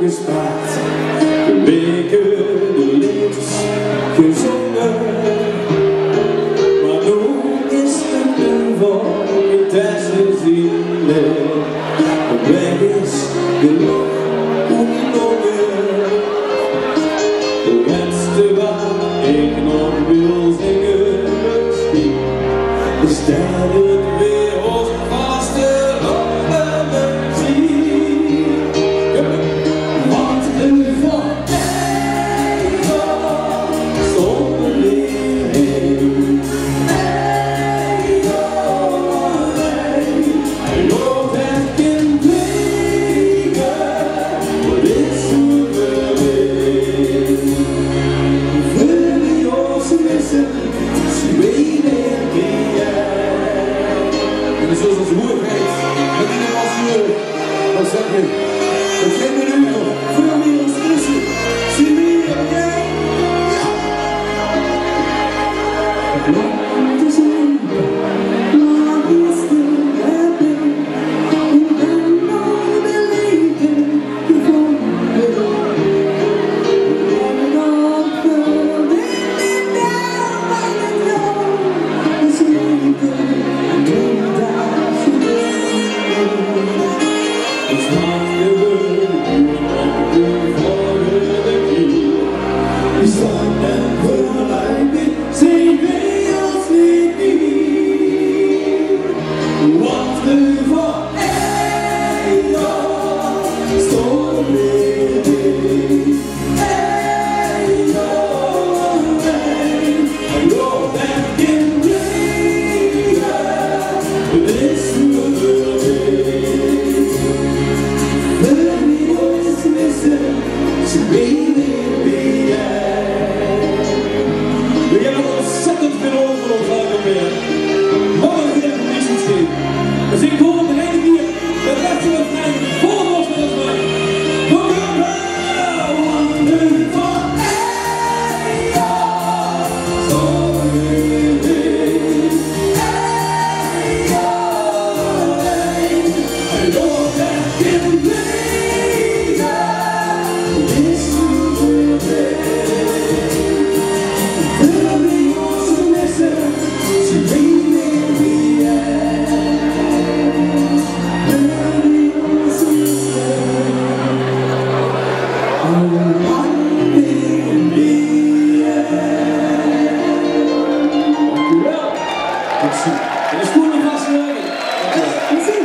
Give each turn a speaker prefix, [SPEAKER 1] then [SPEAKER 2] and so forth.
[SPEAKER 1] gespaard, de weken, de liedjes gezongen. Maar nu is het een voor je thuis te zien. De weg is genoeg ontnomen. De laatste waar ik nog wil zingen, misschien is dat het wereld vaste zoals onze moeilijkheid, met die was wat zeg je? Het geen minuut, veel meer als tussen. Zie je hier, oké? Ja! Het is een maar we still happy. We ben nooit beleven, gevonden. We nog veel in down by the door. We slepen en doen daar. It's not the word for the key. It's not that word like it, saving us with me. What's the for your story? Hey, your way. I know that can bring this world. We hebben nog ontzettend veel over voor ons laten weer. Morgen weer een iets geven. Dus ik hoor op de ene keer de rest van het trein vol los met ons mee. Doe het wel! One, for de stoelen vastleggen.